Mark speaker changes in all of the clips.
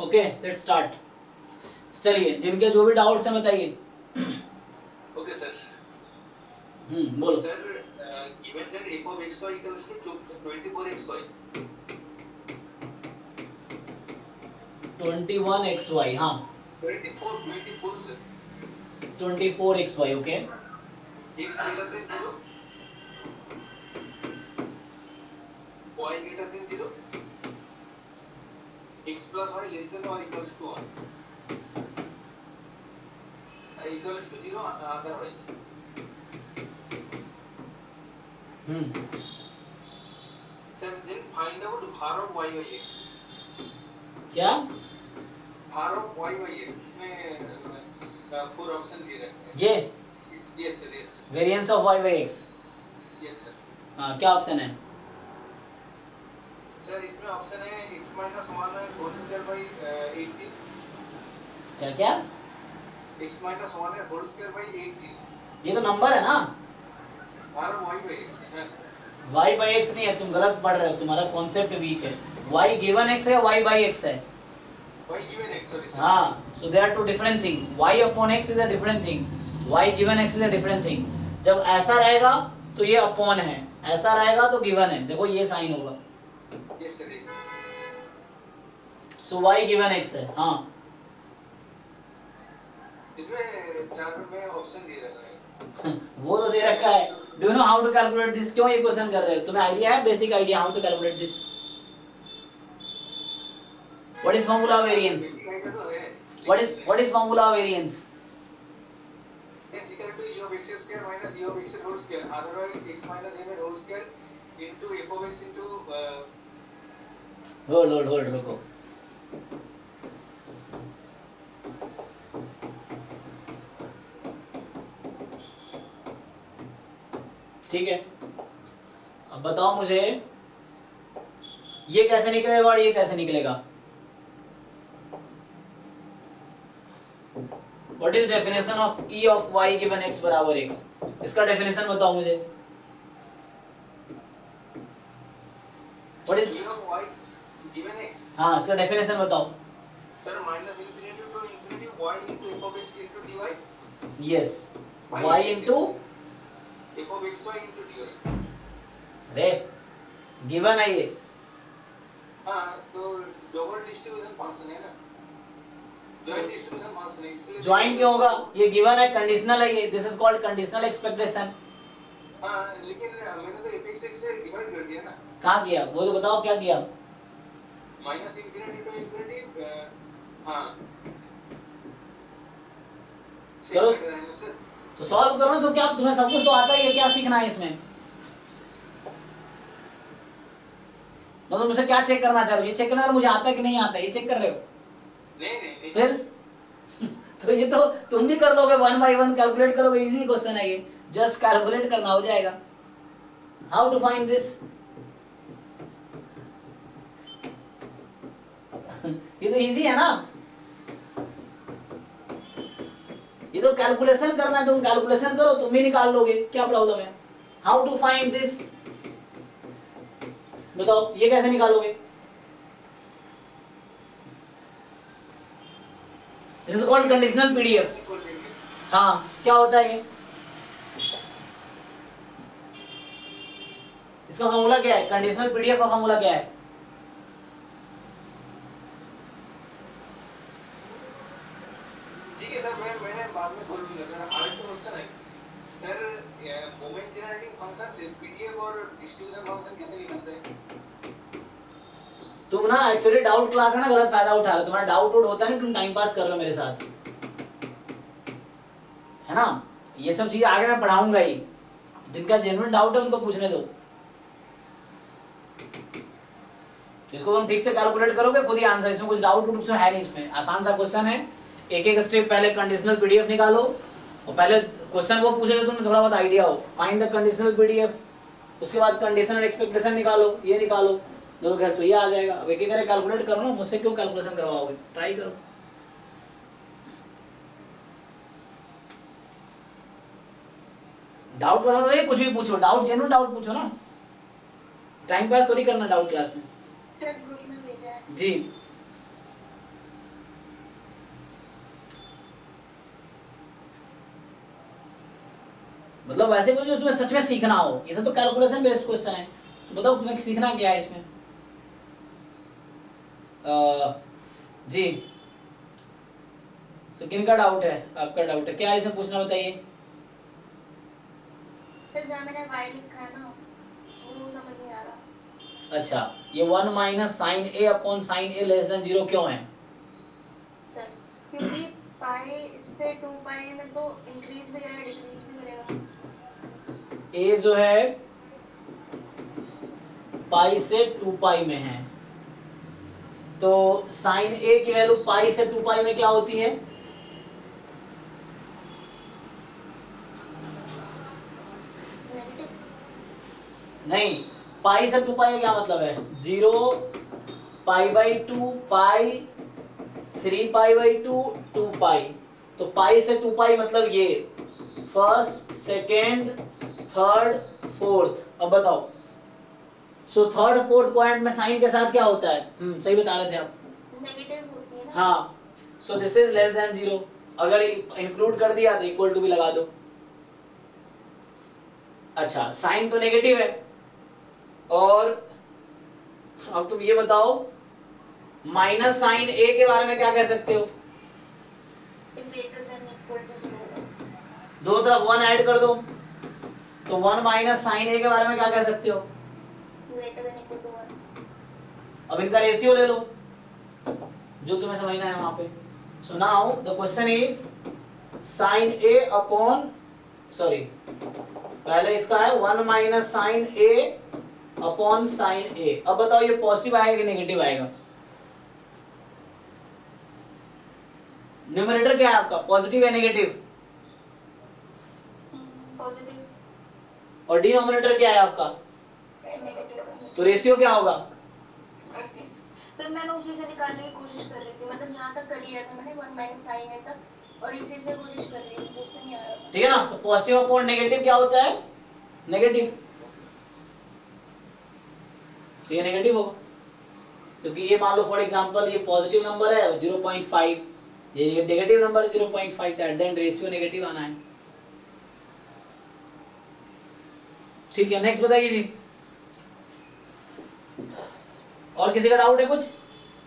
Speaker 1: Okay let's start. चलिए जिनके जो भी डाउट्स हैं बताइए।
Speaker 2: Okay sir.
Speaker 1: बोलो
Speaker 2: sir given that f of xy equals to 24xy
Speaker 1: 21xy, हाँ
Speaker 2: 24 sir
Speaker 1: 24xy, okay
Speaker 2: x greater than 0 y greater than 0 x plus y less than or equals to 1 equals to 0 otherwise sir then find out var of y by x
Speaker 1: क्या
Speaker 2: var of y by x इसमें 4 option दिए रहते हैं
Speaker 1: ये
Speaker 2: yes sir
Speaker 1: variance of y by x,
Speaker 2: yes sir
Speaker 1: हाँ क्या option है?
Speaker 2: Sir इसमें ऑप्शन है x minus 1 whole square by 18
Speaker 1: क्या क्या
Speaker 2: x minus 1 whole square by 18
Speaker 1: ये तो नंबर है ना,
Speaker 2: var of y by x है
Speaker 1: y by x नहीं है, तुम गलत पढ़ रहे हो, तुम्हारा कॉन्सेप्ट वीक है। y गिवन x है, y by x है।
Speaker 2: y given x sorry sir
Speaker 1: हाँ, so they are two different thing. y upon x is a different thing. y given x is a different thing. जब ऐसा रहेगा तो ये upon है, ऐसा रहेगा तो गिवन है। देखो ये साइन होगा।
Speaker 2: yes sir yes
Speaker 1: So y given x है, हाँ
Speaker 2: इसमें 4 में ऑप्शन दिए रहता है
Speaker 1: वो तो दे रखा है। Do you know how to calculate this? क्यों ये क्वेश्चन कर रहे हो? तुम्हें आइडिया है, basic idea how to calculate this? What is formula of variance? What is formula of variance?
Speaker 2: x equal to e of x square minus e of x whole square otherwise x minus m whole square into f of x into
Speaker 1: hold रुको। ठीक है, अब बताओ मुझे ये कैसे निकलेगा और ये कैसे निकलेगा? What is definition of e of y given x बराबर x? इसका डेफिनेशन बताओ मुझे। What is
Speaker 2: e of y given x
Speaker 1: हाँ इसका डेफिनेशन बताओ।
Speaker 2: sir minus infinity to infinity y into f of x into dy
Speaker 1: yes y into
Speaker 2: f of xy into dy
Speaker 1: अरे given है ये,
Speaker 2: हाँ तो डबल डिस्ट्रीब्यूशन फंक्शन है ना जॉइंट डिस्ट्रीब्यूशन फंक्शन है इसलिए
Speaker 1: ज्वाइन क्यों होगा? ये गिवन है, कंडीशनल है ये, this is called conditional expectation.
Speaker 2: हाँ लेकिन मैंने तो f(x) से डिवाइड कर दिया ना
Speaker 1: कहाँ किया वो तो बताओ, क्या किया?
Speaker 2: माइनस इंफिनिटी टू इंफिनिटी हाँ
Speaker 1: करो तो सॉल्व करो ना। तो क्या तुम्हें सब कुछ तो आता ही है, क्या सीखना है इसमें? मतलब मुझे क्या चेक करना चाह रहे हो? ये चेक करना है मुझे आता है कि नहीं आता है, ये चेक कर रहे हो?
Speaker 2: नहीं
Speaker 1: फिर तो ये तो तुम भी कर दोगे, 1 by 1 कैलकुलेट करोगे, इजी क्वेश्चन है ये, जस्ट कैलकुलेट करना हो जाएगा। How to find this? ये तो इजी है ना, ये तो कैलकुलेशन करना है, तुम कैलकुलेशन करो, तुम भी निकाल लोगे, क्या प्रॉब्लम है? हाउ टू फाइंड दिस बताओ, ये कैसे निकालोगे? This is called conditional PDF. हाँ क्या होता है ये? इसका फॉर्मूला क्या है? कंडीशनल पीडीएफ का फॉर्मूला क्या है?
Speaker 2: ठीक है सर मैंने बाद में बोल दूंगा सर आगे तो क्वेश्चन है सर मोमेंट जनरेटिंग फंक्शन से पीडीएफ और डिस्ट्रीब्यूशन फंक्शन कैसे निकलते हैं
Speaker 1: तुम ना एक्चुअली डाउट क्लास है ना, गलत फायदा उठा रहे हो। तुम्हारा डाउट होता है ना, तुम टाइम पास कर रहे हो मेरे साथ, है ना? ये सब चीजें आगे मैं पढ़ाऊंगा ही, जिनका जेन्युइन डाउट है उनको पूछने दो। इसको तुम ठीक से कैलकुलेट करोगे खुद ही आंसर, इसमें कुछ डाउट कुछ है नहीं, इसमें आसान सा क्वेश्चन है। एक एक स्टेप पहले कंडीशनल पीडीएफ निकालो और पहले क्वेश्चन वो पूछे तुम्हें थोड़ा बहुत आइडिया हो, फाइंड द कंडीशनल पीडीएफ, उसके बाद कंडीशनल एक्सपेक्टेशन निकालो, ये निकालो, दोनों घर से ये आ जाएगा। अब एक एक करके कैलकुलेट करो ना, मुझसे क्यों कैलकुलेशन करवाओगे? ट्राई करो। डाउट नहीं, कुछ भी पूछो, डाउट जेन्युइन डाउट पूछो ना, टाइम पास थोड़ी करना डाउट क्लास में। जी मतलब वैसे कोई जो तुम्हें सच में सीखना हो, ये सब तो कैलकुलेशन बेस्ड क्वेश्चन है, तो बताओ तुम्हें सीखना क्या है इसमें। जी तो किनका डाउट है, आपका डाउट है क्या इसमें पूछना, बताइए।
Speaker 3: सर जहाँ मैंने y लिखा है ना वो समझ नहीं आ रहा।
Speaker 1: अच्छा, ये 1 माइनस साइन ए अपॉन साइन ए लेस देन 0 क्यों है?
Speaker 3: सर क्योंकि पाई से 2 पाई में तो इंक्रीज भी करेगा डिक्रीज भी करेगा।
Speaker 1: ए जो है पाई से 2 पाई में है, तो साइन ए की वैल्यू पाई से 2 पाई में क्या होती है?
Speaker 3: नेगेटिव।
Speaker 1: नहीं, पाई से 2 पाई का क्या मतलब है? 0 pi by 2 pi 3 pi by 2 2 पाई, तो पाई से 2 पाई मतलब ये फर्स्ट सेकेंड थर्ड फोर्थ। अब बताओ, सो थर्ड फोर्थ क्वाड्रेंट में साइन के साथ क्या होता है? सही बता रहे थे आप।
Speaker 3: नेगेटिव होती है ना।
Speaker 1: हाँ, so this is less than 0, अगर इंक्लूड कर दिया तो इक्वल टू भी लगा दो। अच्छा, साइन तो नेगेटिव है, और अब तुम ये बताओ माइनस साइन ए के बारे में क्या कह सकते हो?
Speaker 3: Greater than equal to 0।
Speaker 1: दो तरफ 1 ऐड कर दो, तो 1 माइनस साइन ए के बारे में क्या कह सकते हो?
Speaker 3: Greater than equal to 1।
Speaker 1: अब इनका रेशियो ले लो जो तुम्हें समझना है वहां पे। So now the question is sine A upon, sorry पहले इसका है 1 माइनस साइन ए अपॉन साइन ए। अब बताओ ये पॉजिटिव आएगा कि नेगेटिव आएगा? न्यूमरेटर क्या है आपका, पॉजिटिव या नेगेटिव?
Speaker 3: पॉजिटिव।
Speaker 1: और डिनोमिनेटर क्या है आपका?
Speaker 3: नेगेटिव।
Speaker 1: तो रेशियो क्या होगा?
Speaker 3: ओके सर मैंने उसी से निकालने की कोशिश कर रही थी, मतलब यहाँ तक कर लिया था मैंने 1 माइनस साइन ए तक, और इसी से कोशिश कर रही थी तो उससे नहीं आ रहा था।
Speaker 1: ठीक है ना, तो पॉजिटिव अपॉन नेगेटिव क्या होता है? नेगेटिव, तो ये नेगेटिव होगा, क्योंकि ये मान लो फॉर एग्जांपल ये पॉजिटिव नंबर है 0.5, ये नेगेटिव नंबर है 0.5, दैट देन रेशियो नेगेटिव आना है। ठीक है, नेक्स्ट बताइए जी। और किसी का डाउट है कुछ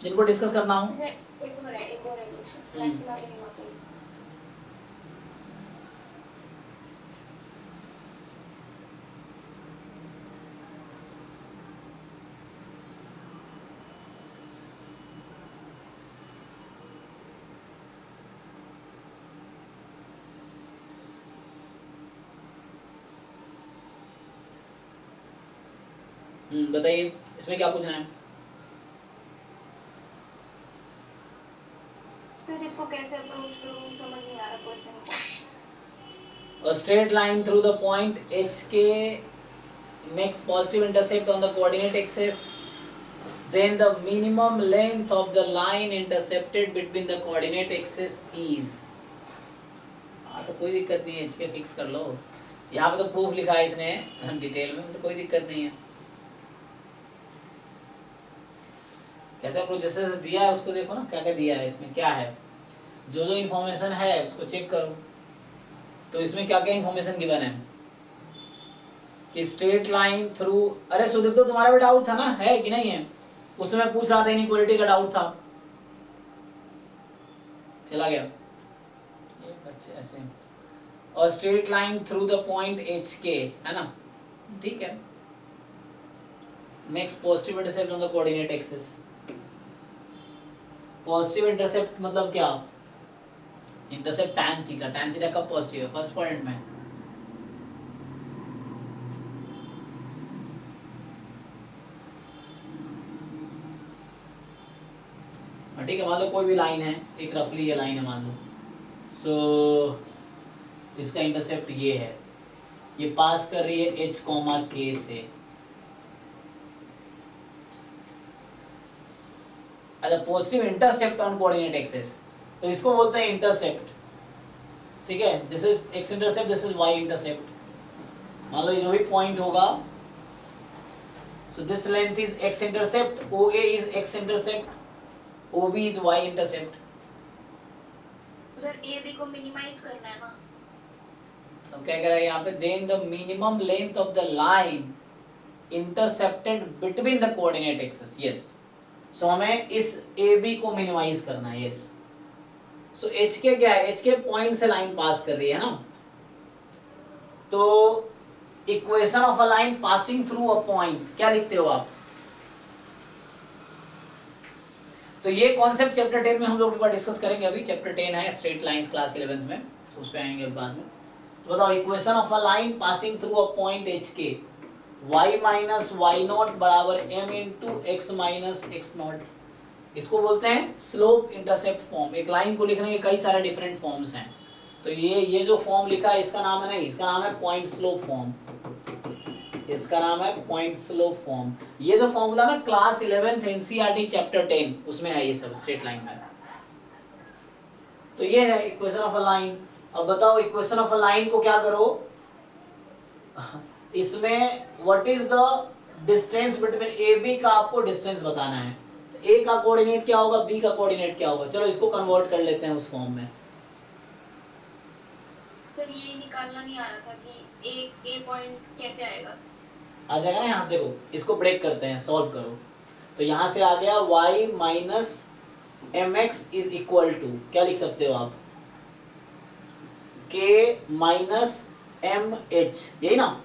Speaker 1: जिनको डिस्कस करना हो?
Speaker 3: एक और है क्वेश्चन मैक्सिमम मिनिमम के लिए।
Speaker 1: बताइए इसमें क्या पूछना है?
Speaker 3: सर इसको कैसे अप्रोच करूं समझ नहीं आ रहा क्वेश्चन को।
Speaker 1: A straight line through the point HK makes positive intercept on the coordinate axis, then the minimum length of the line intercepted between the coordinate axis is। हाँ तो कोई दिक्कत नहीं है, HK फिक्स कर लो, यहाँ पे तो प्रूफ लिखा है इसने डिटेल में, तो कोई दिक्कत नहीं है। कैसे अप्रोच जैसे दिया है उसको देखो ना, क्या क्या दिया है इसमें, क्या है जो जो इन्फॉर्मेशन है उसको चेक करो। तो इसमें क्या क्या इन्फॉर्मेशन गिवन है कि स्ट्रेट लाइन थ्रू, अरे सुदीप तो तुम्हारा भी डाउट था ना, है कि नहीं है? उस समय पूछ रहा था, इनइक्वालिटी का डाउट था, चला गया ये बच्चे ऐसे। और straight line through the point H के, है ना, ठीक है, makes positive intercept on the coordinate axis. Positive intercept मतलब क्या? Intercept tan theta, tan theta कब पॉजिटिव है? फर्स्ट पॉइंट में। ठीक है, मान लो कोई भी लाइन है, एक रफली ये लाइन है मान लो, सो इसका इंटरसेप्ट ये है, ये पास कर रही है h, k से। अच्छा, positive intercept on coordinate axis, तो इसको बोलते हैं इंटरसेप्ट। ठीक है, this is x intercept, this is y intercept. मान लो ये जो भी पॉइंट होगा, so this length is x intercept, OA is x intercept, OB is y intercept.
Speaker 3: Sir AB को मिनिमाइज करना है ना।
Speaker 1: अब क्या कह रहा है यहाँ पे, then the minimum length of the line intercepted between the coordinate axis, yes. So हमें इस ए बी को मिनिमाइज करना है, यस। सो एच के क्या है, एच के पॉइंट से लाइन पास कर रही है ना, तो equation of a line passing through a point क्या लिखते हो आप? तो ये कॉन्सेप्ट चैप्टर 10 में हम लोग एक बार डिस्कस करेंगे। अभी चैप्टर 10 है स्ट्रेट लाइंस क्लास 11 में, तो उस पे आएंगे बाद में। तो बताओ, equation of a line passing through a point H के, y माइनस वाई नॉट बराबर m into x minus x not, इसको बोलते हैं स्लोप इंटरसेप्ट फॉर्म। एक लाइन को लिखने के कई सारे डिफरेंट फॉर्म्स हैं, तो ये जो फॉर्म लिखा है इसका नाम है नहीं, इसका नाम है पॉइंट स्लोप फॉर्म, इसका नाम है पॉइंट स्लोप फॉर्म। ये जो फॉर्मूला ना क्लास 11th एनसीईआरटी चैप्टर 10 उसमें है ये सब, स्ट्रेट लाइन में। तो ये है इक्वेशन ऑफ अ लाइन। अब बताओ, इक्वेशन ऑफ अ लाइन को क्या करो, इसमें what is the distance between a b का आपको डिस्टेंस बताना है। ए का कोऑर्डिनेट क्या होगा, बी का कोऑर्डिनेट क्या होगा, चलो इसको कन्वर्ट कर लेते हैं उस फॉर्म में।
Speaker 3: सर ये निकालना नहीं आ रहा था कि ए पॉइंट कैसे आएगा।
Speaker 1: आ जाएगा ना, यहाँ से देखो, इसको ब्रेक करते हैं, सॉल्व करो। तो यहाँ से आ गया y minus m x is equal to, क्या लिख सकते हो आप, k माइनस एम एच, यही ना।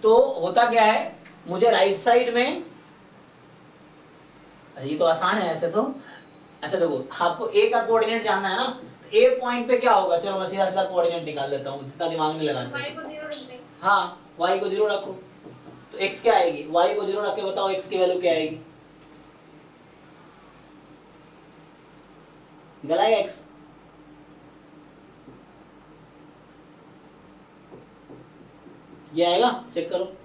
Speaker 1: तो होता क्या है, मुझे राइट साइड में, ये तो आसान है ऐसे तो। अच्छा देखो, आपको ए का कोऑर्डिनेट जानना है ना, तो ए पॉइंट पे क्या होगा, चलो मैं सीधा सीधा कोऑर्डिनेट निकाल लेता हूँ, जितना दिमाग में लगाते
Speaker 3: y
Speaker 1: हैं।
Speaker 3: को 0 रख दें।
Speaker 1: हाँ, y को 0 रखो, तो x क्या आएगी, y को 0 रख के बताओ x की वैल्यू क्या आएगी, निकल आएगा x। ये आएगा, चेक करो।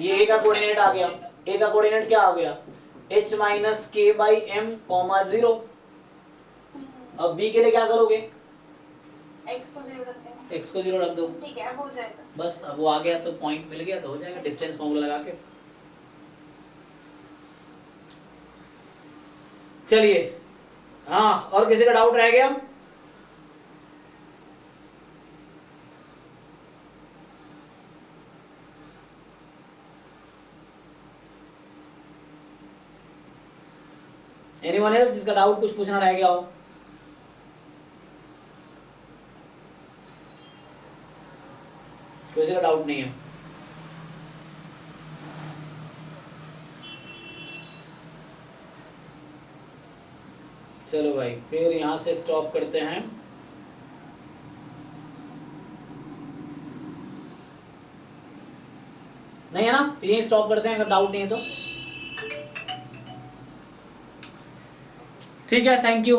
Speaker 1: ये a का कोऑर्डिनेट आ गया, a का कोऑर्डिनेट क्या आ गया, h माइनस के बाई एम कॉमा 0। अब b के लिए क्या करोगे,
Speaker 3: x को 0 रखते हैं।
Speaker 1: x को 0 रख दो,
Speaker 3: ठीक है, अब हो जाएगा।
Speaker 1: बस अब वो आ गया तो पॉइंट मिल गया, तो हो जाएगा डिस्टेंस फॉर्मूला लगा के। चलिए, हाँ, और किसी का डाउट रह गया? एनीवन एल्स जिसका डाउट कुछ पूछना रह गया हो? किसी का डाउट नहीं है? चलो भाई, फिर यहां से स्टॉप करते हैं। नहीं है ना, यही स्टॉप करते हैं अगर डाउट नहीं है तो। ठीक है, थैंक यू।